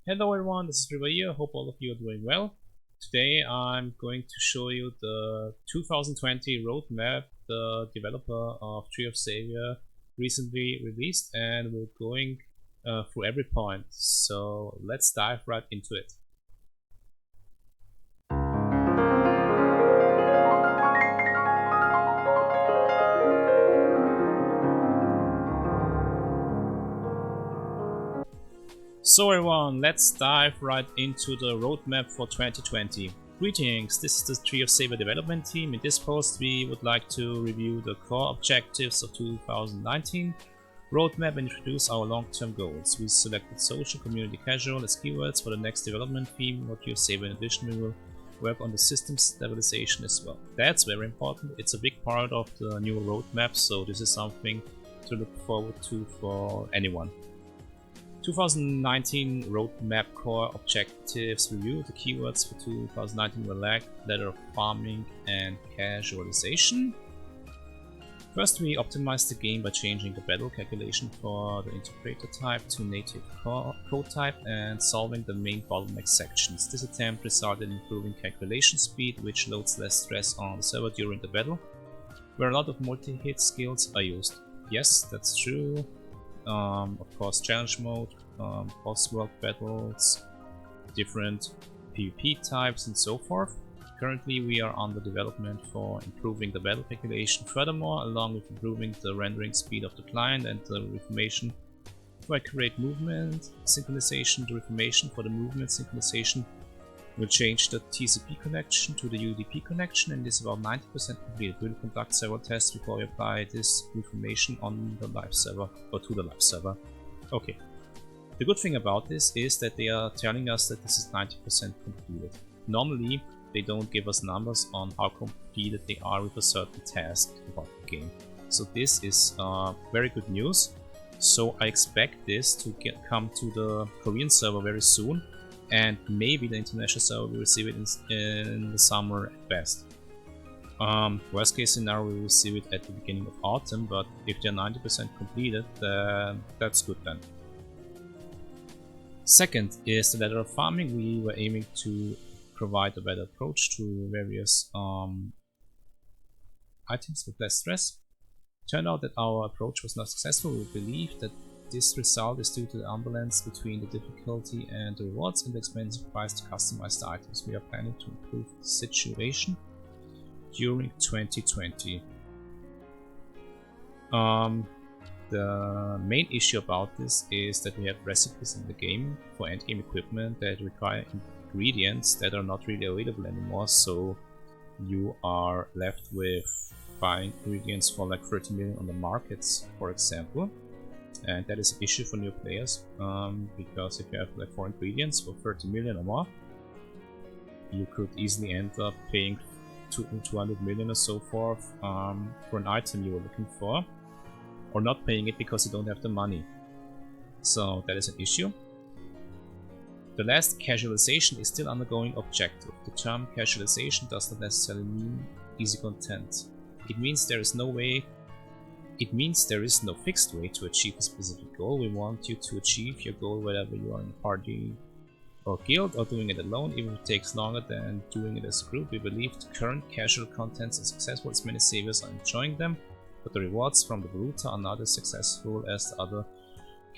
Hello everyone, this is Rivayir. Hope all of you are doing well. Today I'm going to show you the 2020 roadmap the developer of Tree of Savior recently released, and we're going through every point. So let's dive right into it. So everyone, let's dive right into the roadmap for 2020. Greetings, this is the Tree of Savior development team. In this post we would like to review the core objectives of 2019 roadmap and introduce our long-term goals. We selected social, community, casual as keywords for the next development theme. For Tree of Savior, in addition, we will work on the system stabilization as well. That's very important. It's a big part of the new roadmap, so this is something to look forward to for anyone. 2019 roadmap core objectives review. The keywords for 2019 were lag, ladder of farming, and casualization. First, we optimized the game by changing the battle calculation for the interpreter type to native code type and solving the main bottleneck sections. This attempt resulted in improving calculation speed, which loads less stress on the server during the battle, where a lot of multi-hit skills are used. Yes, that's true. Of course, challenge mode, boss-world battles, different PvP types, and so forth. Currently, we are on the development for improving the battle calculation furthermore, along with improving the rendering speed of the client and the Reformation for accurate movement synchronization. The Reformation for the movement synchronization will change the TCP connection to the UDP connection, and is about 90% complete. We will conduct several tests before we apply this information on the live server, or to the live server. Okay. The good thing about this is that they are telling us that this is 90% completed. Normally, they don't give us numbers on how completed they are with a certain task about the game. So this is very good news. So I expect this to come to the Korean server very soon, and maybe the international server will receive it in the summer at best. Worst case scenario, we will receive it at the beginning of autumn, but if they're 90% completed, that's good then. Second is the ladder of farming. We were aiming to provide a better approach to various items with less stress. Turned out that our approach was not successful. We believe that this result is due to the imbalance between the difficulty and the rewards and the expensive price to customize the items. We are planning to improve the situation during 2020. The main issue about this is that we have recipes in the game for endgame equipment that require ingredients that are not really available anymore, so you are left with buying ingredients for like 30 million on the markets, for example. And that is an issue for new players, because if you have like 4 ingredients for 30 million or more, you could easily end up paying 200 million or so forth for an item you were looking for, or not paying it because you don't have the money. So that is an issue. The last, casualization, is still undergoing objective. The term casualization does not necessarily mean easy content. It means there is no fixed way to achieve a specific goal. We want you to achieve your goal whether you are in a party or guild or doing it alone, even if it takes longer than doing it as a group. We believe the current casual contents are successful as many saviors are enjoying them, but the rewards from the Baruta are not as successful as the other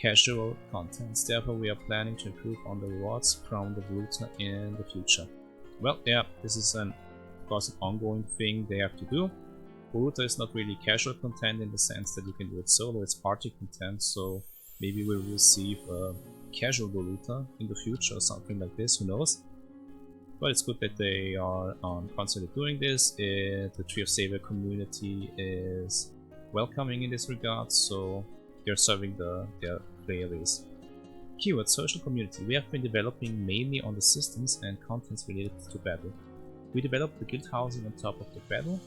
casual contents. Therefore, we are planning to improve on the rewards from the Baruta in the future. Well, yeah, this is of course an ongoing thing they have to do. Baruta is not really casual content in the sense that you can do it solo, it's party content, so maybe we'll receive a casual Baruta in the future or something like this, who knows. But it's good that they are constantly doing this. The Tree of Savior community is welcoming in this regard, so they're serving their player base. Keyword social community. We have been developing mainly on the systems and contents related to battle. We developed the guild housing on top of the battle,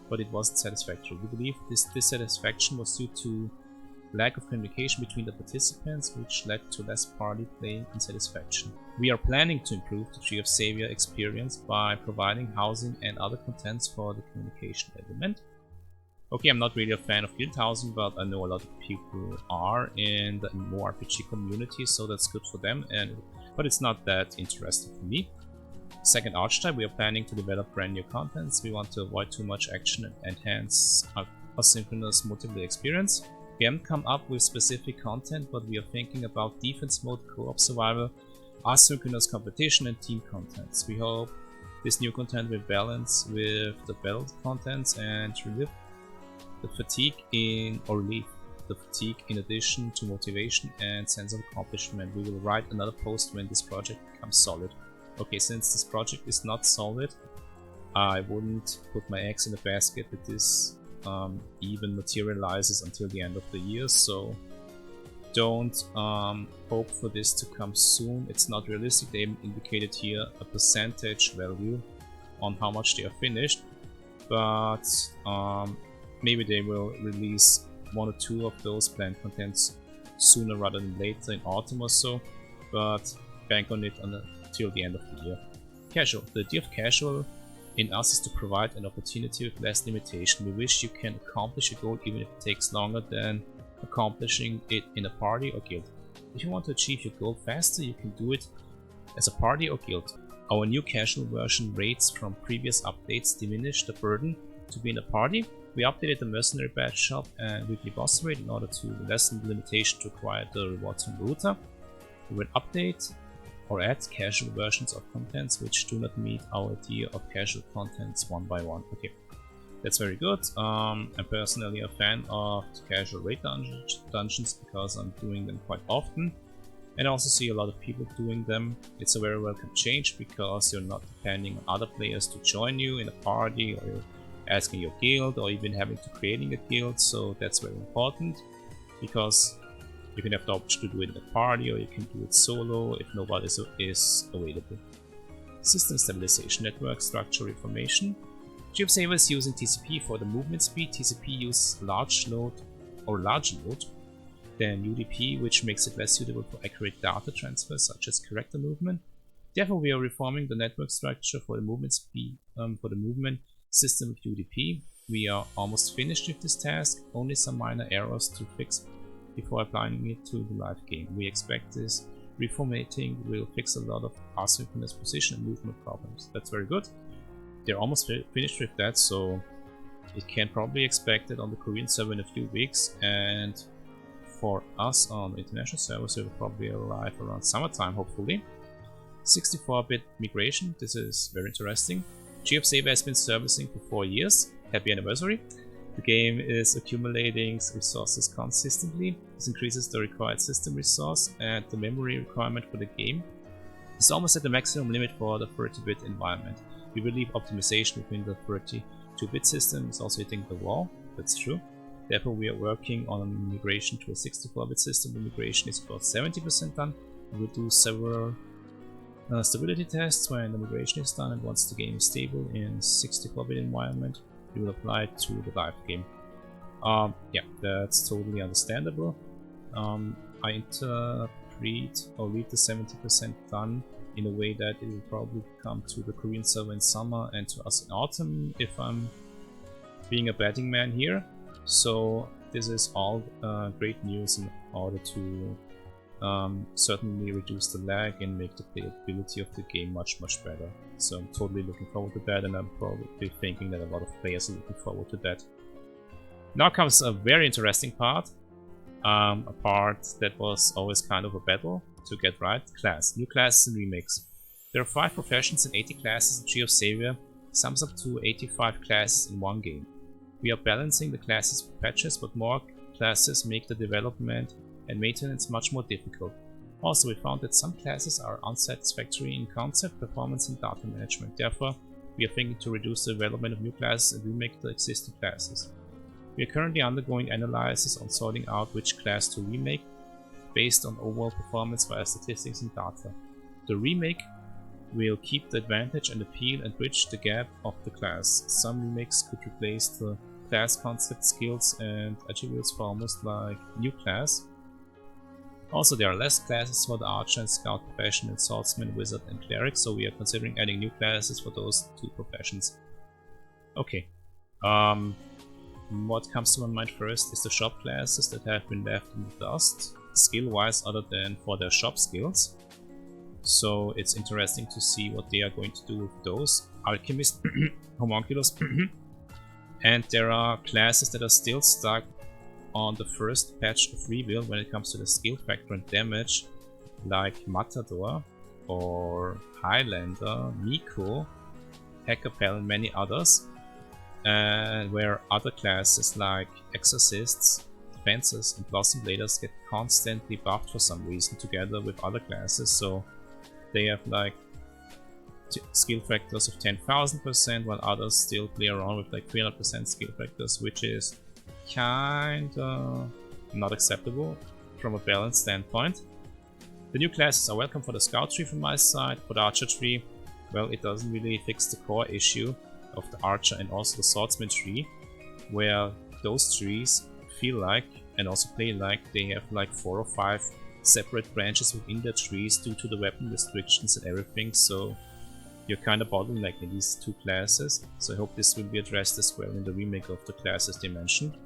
but it wasn't satisfactory. We believe this dissatisfaction was due to lack of communication between the participants, which led to less party playing and satisfaction. We are planning to improve the Tree of Savior experience by providing housing and other contents for the communication element. Okay, I'm not really a fan of guild housing, but I know a lot of people are in the mmorpg community, so that's good for them, and but it's not that interesting for me. Second archetype, we are planning to develop brand new contents. We want to avoid too much action and enhance our asynchronous multiplayer experience. We haven't come up with specific content, but we are thinking about defense mode, co-op survival, asynchronous competition, and team contents. We hope this new content will balance with the battle contents and relieve the fatigue in addition to motivation and sense of accomplishment. We will write another post when this project becomes solid. Okay, since this project is not solid, I wouldn't put my eggs in the basket that this even materializes until the end of the year, so don't hope for this to come soon. It's not realistic. They indicated here a percentage value on how much they are finished, but maybe they will release one or two of those planned contents sooner rather than later in autumn or so, but bank on it until the end of the year. Casual. The idea of casual in us is to provide an opportunity with less limitation. We wish you can accomplish a goal even if it takes longer than accomplishing it in a party or guild. If you want to achieve your goal faster, you can do it as a party or guild. Our new casual version rates from previous updates diminish the burden to be in a party. We updated the mercenary badge shop and weekly boss rate in order to lessen the limitation to acquire the rewards from the router. We will update or add casual versions of contents which do not meet our idea of casual contents one by one. Okay, that's very good. I'm personally a fan of casual raid dungeons because I'm doing them quite often, and I also see a lot of people doing them. It's a very welcome change because you're not depending on other players to join you in a party, or you're asking your guild, or even having to creating a guild. So that's very important because you can have the option to do it in a party, or you can do it solo if nobody is available. System stabilization, network structure reformation. GeoSaver is using TCP for the movement speed. TCP uses larger load than UDP, which makes it less suitable for accurate data transfer such as character movement. Therefore, we are reforming the network structure for the movement speed for the movement system with UDP. We are almost finished with this task, only some minor errors to fix before applying it to the live game. We expect this reformatting will fix a lot of asynchronous position and movement problems. That's very good. They're almost finished with that, so it can probably expect it on the Korean server in a few weeks, and for us on the international servers it will probably arrive around summertime, hopefully. 64-bit migration, this is very interesting. GeoSaver has been servicing for 4 years. Happy anniversary! The game is accumulating resources consistently. This increases the required system resource, and the memory requirement for the game is almost at the maximum limit for the 30-bit environment. We believe optimization within the 32-bit system is also hitting the wall. That's true. Therefore, we are working on a migration to a 64-bit system. The migration is about 70% done. We will do several stability tests when the migration is done, and once the game is stable in 64-bit environment, we will apply it to the live game. Yeah, that's totally understandable. I interpret or read the 70% done in a way that it will probably come to the Korean server in summer and to us in autumn, if I'm being a betting man here. So this is all great news in order to certainly reduce the lag and make the playability of the game much better. So I'm totally looking forward to that, and I'm probably thinking that a lot of players are looking forward to that. Now comes a very interesting part, a part that was always kind of a battle to get right. Class, new classes and remakes. There are 5 professions and 80 classes in GeoSaver, sums up to 85 classes in one game. We are balancing the classes with patches, but more classes make the development and maintenance much more difficult. Also, we found that some classes are unsatisfactory in concept, performance and data management. Therefore, we are thinking to reduce the development of new classes and remake the existing classes. We are currently undergoing analysis on sorting out which class to remake based on overall performance via statistics and data. The remake will keep the advantage and appeal and bridge the gap of the class. Some remakes could replace the class concept, skills and attributes for almost like new class. Also, there are less classes for the Archer and Scout profession and Swordsman, Wizard and Cleric, so we are considering adding new classes for those 2 professions. Okay, what comes to my mind first is the shop classes that have been left in the dust, skill-wise other than for their shop skills. So it's interesting to see what they are going to do with those. Alchemist, Homunculus, and there are classes that are still stuck on the first patch of Rebuild when it comes to the skill factor and damage, like Matador or Highlander, Miko, Hackapel and many others, and where other classes like Exorcists, Defenses and Blossom Bladers get constantly buffed for some reason together with other classes, so they have like skill factors of 10,000% while others still play around with like 300% skill factors, which is kinda not acceptable from a balance standpoint. The new classes are welcome for the scout tree from my side. For the archer tree, well, it doesn't really fix the core issue of the archer and also the swordsman tree, where those trees feel like and also play like they have like 4 or 5 separate branches within the trees due to the weapon restrictions and everything, so you're kinda bottlenecked in these two classes, so I hope this will be addressed as well in the remake of the classes they mentioned.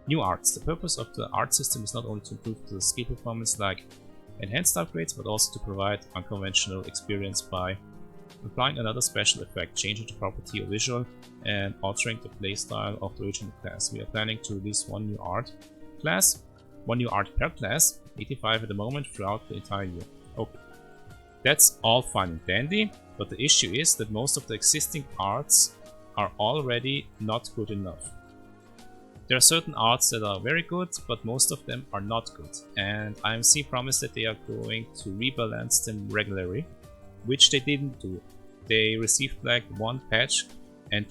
New arts. The purpose of the art system is not only to improve the skill performance like enhanced upgrades, but also to provide unconventional experience by applying another special effect, changing the property or visual, and altering the playstyle of the original class. We are planning to release one new art class, one new art per class, 85 at the moment, throughout the entire year. Okay. That's all fine and dandy, but the issue is that most of the existing arts are already not good enough. There are certain arts that are very good, but most of them are not good, and IMC promised that they are going to rebalance them regularly, which they didn't do. They received like one patch and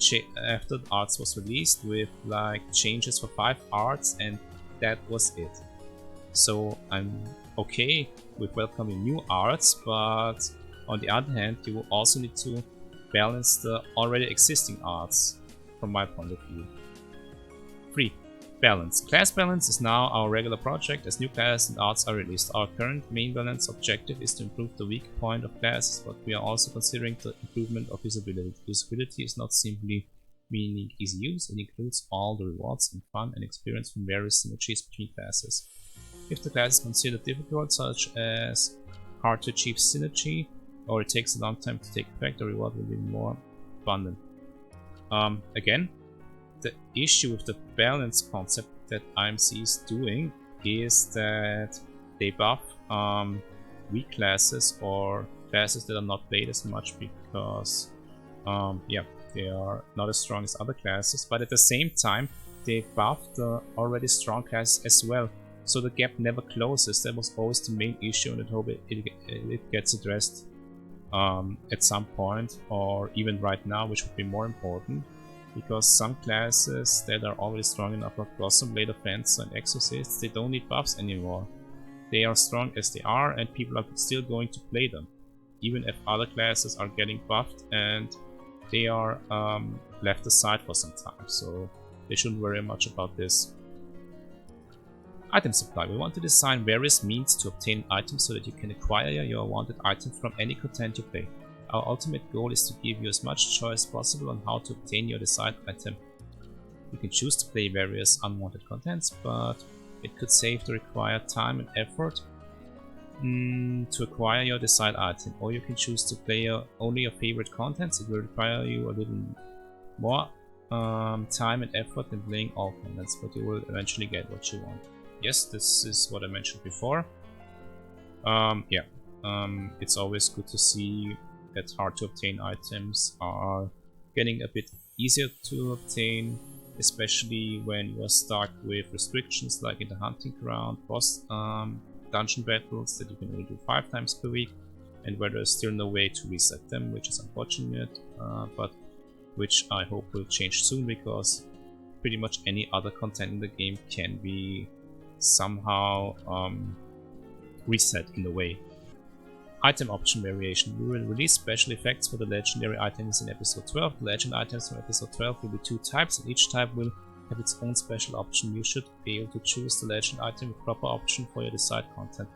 after the arts was released with like changes for 5 arts, and that was it. So I'm okay with welcoming new arts, but on the other hand you will also need to balance the already existing arts from my point of view. 3. Balance. Class balance is now our regular project as new classes and arts are released. Our current main balance objective is to improve the weak point of classes, but we are also considering the improvement of usability. Usability is not simply meaning easy use, it includes all the rewards and fun and experience from various synergies between classes. If the class is considered difficult, such as hard to achieve synergy, or it takes a long time to take effect, the reward will be more abundant. Again, the issue with the balance concept that IMC is doing is that they buff weak classes or classes that are not played as much because yeah, they are not as strong as other classes, but at the same time they buff the already strong classes as well, so the gap never closes. That was always the main issue, and I hope it gets addressed at some point, or even right now, which would be more important. Because some classes that are already strong enough, like Blossom Blade, Fencer and Exorcists, they don't need buffs anymore. They are strong as they are, and people are still going to play them, even if other classes are getting buffed and they are left aside for some time, so they shouldn't worry much about this. Item supply. We want to design various means to obtain items so that you can acquire your wanted item from any content you play. Our ultimate goal is to give you as much choice possible on how to obtain your desired item. You can choose to play various unwanted contents, but it could save the required time and effort to acquire your desired item. Or you can choose to play only your favorite contents. It will require you a little more time and effort than playing all contents, but you will eventually get what you want. Yes, this is what I mentioned before. It's always good to see that hard to obtain items are getting a bit easier to obtain, especially when you are stuck with restrictions like in the hunting ground, boss dungeon battles that you can only do 5 times per week, and where there's still no way to reset them, which is unfortunate, but which I hope will change soon, because pretty much any other content in the game can be somehow reset in a way. Item option variation. We will release special effects for the legendary items in episode 12. The legend items from episode 12 will be 2 types, and each type will have its own special option. You should be able to choose the legend item with proper option for your desired content.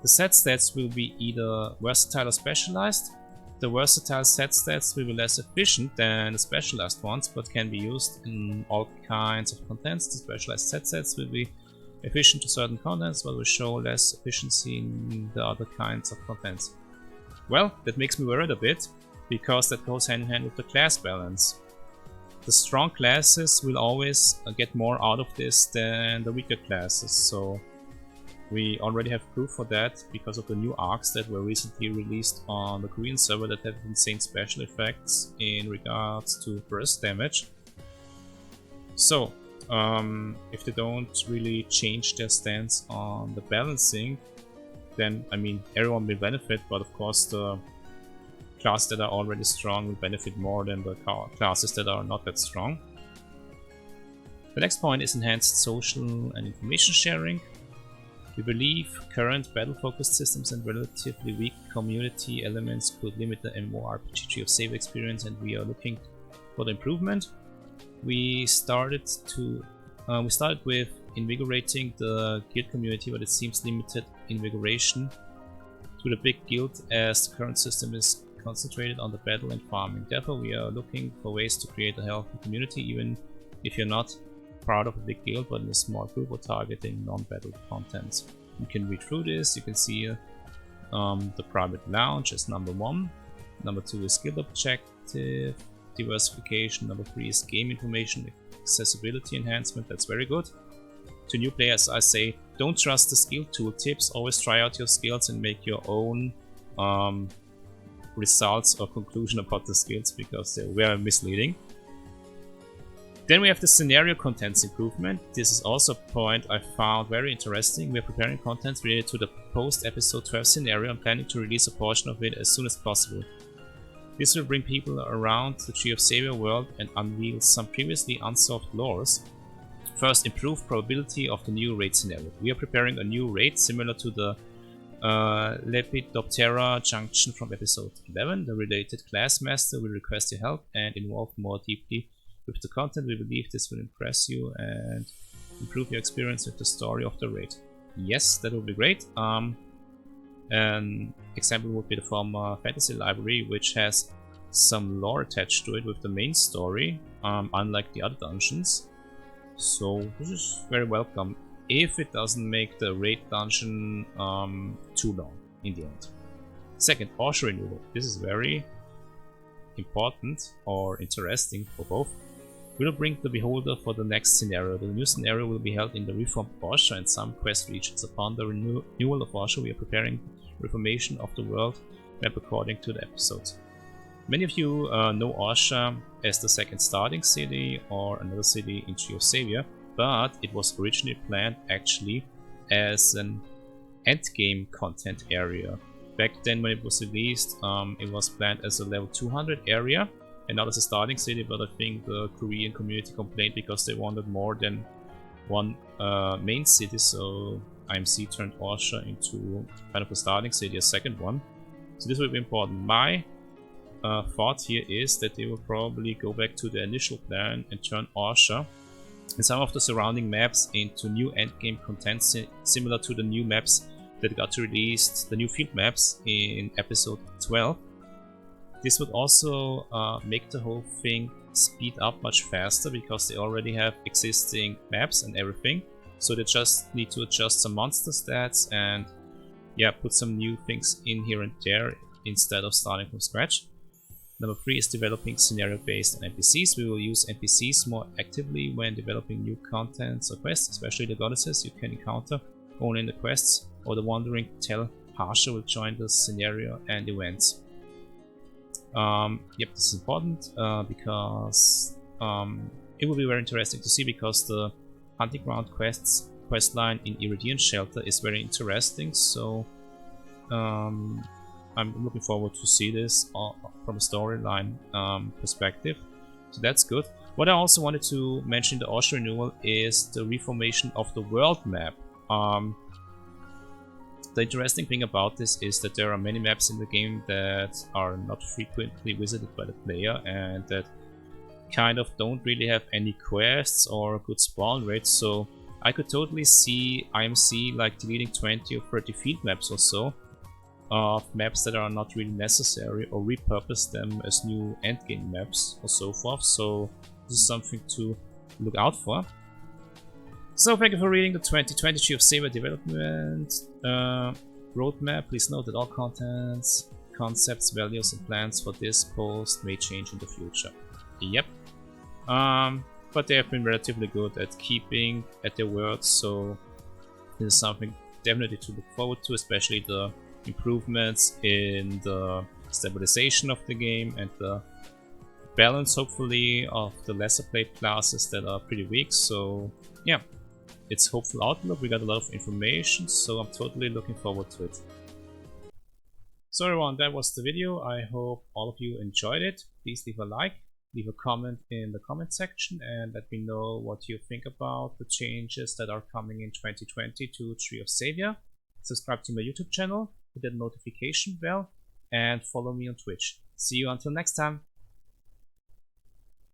The set stats will be either versatile or specialized. The versatile set stats will be less efficient than the specialized ones, but can be used in all kinds of contents. The specialized set stats will be efficient to certain contents, but will show less efficiency in the other kinds of contents. Well, that makes me worried a bit, because that goes hand in hand with the class balance. The strong classes will always get more out of this than the weaker classes, so we already have proof for that because of the new arcs that were recently released on the Korean server that have insane special effects in regards to burst damage. So, if they don't really change their stance on the balancing, then, I mean, everyone will benefit, but of course the classes that are already strong will benefit more than the classes that are not that strong. The next point is enhanced social and information sharing. We believe current battle-focused systems and relatively weak community elements could limit the mmorpg tree of save experience, and we are looking for the improvement. We started with invigorating the guild community, but it seems limited invigoration to the big guild as the current system is concentrated on the battle and farming. Therefore, we are looking for ways to create a healthy community, even if you're not part of a big guild but in a small group or targeting non-battle content. You can read through this. You can see the private lounge as number 1. Number 2 is guild objective, diversification. Number 3 is game information, accessibility enhancement. That's very good. To new players, I say don't trust the skill tooltips. Always try out your skills and make your own results or conclusion about the skills, because they're very misleading. Then we have the scenario contents improvement. This is also a point I found very interesting. We are preparing contents related to the post-episode 12 scenario and planning to release a portion of it as soon as possible. This will bring people around the Tree of Savior world and unveil some previously unsolved lores. First, improve probability of the new raid scenario. We are preparing a new raid similar to the Lepidoptera junction from episode 11. The related class master will request your help and involve more deeply with the content. We believe this will impress you and improve your experience with the story of the raid. Yes, that would be great. An example would be the former fantasy library, which has some lore attached to it with the main story, unlike the other dungeons. So this is very welcome, if it doesn't make the raid dungeon too long in the end. Second, Orsha renewal. This is very important or interesting for both. We will bring the beholder for the next scenario. The new scenario will be held in the reformed Orsha and some quest regions. Upon the renewal of Orsha, we are preparing Reformation of the world map according to the episodes. Many of you know Orsha as the second starting city or another city in Tree of Savior, but it was originally planned actually as an endgame content area. Back then when it was released, it was planned as a level 200 area and not as a starting city, but I think the Korean community complained because they wanted more than one main city, so IMC turned Orsha into kind of a starting city, a second one. So this will be important. My thought here is that they will probably go back to the initial plan and turn Orsha and some of the surrounding maps into new endgame content, similar to the new maps that got released, the new field maps in episode 12. This would also make the whole thing speed up much faster, because they already have existing maps and everything. So they just need to adjust some monster stats and yeah, put some new things in here and there instead of starting from scratch. Number 3 is developing scenario based on NPCs. We will use NPCs more actively when developing new contents or quests, especially the goddesses you can encounter only in the quests, or the wandering Telhasha will join the scenario and events. Yep, this is important because it will be very interesting to see, because the hunting ground questline in Iridian Shelter is very interesting, so I'm looking forward to see this from a storyline perspective, so that's good. What I also wanted to mention in the Orsha renewal is the reformation of the world map. The interesting thing about this is that there are many maps in the game that are not frequently visited by the player and that kind of don't really have any quests or good spawn rates, so I could totally see IMC like deleting 20 or 30 field maps or so of maps that are not really necessary, or repurpose them as new endgame maps or so forth, so this is something to look out for. So thank you for reading the 2020 Tree of Savior development roadmap. Please note that all content concepts, values, and plans for this post may change in the future. Yep. But they have been relatively good at keeping at their words, so this is something definitely to look forward to, especially the improvements in the stabilization of the game and the balance, hopefully, of the lesser played classes that are pretty weak. So yeah, it's hopeful outlook. We got a lot of information, so I'm totally looking forward to it. So everyone, that was the video. I hope all of you enjoyed it. Please leave a like, leave a comment in the comment section, and let me know what you think about the changes that are coming in 2020 to Tree of Savior. Subscribe to my YouTube channel, hit that notification bell, and follow me on Twitch. See you until next time.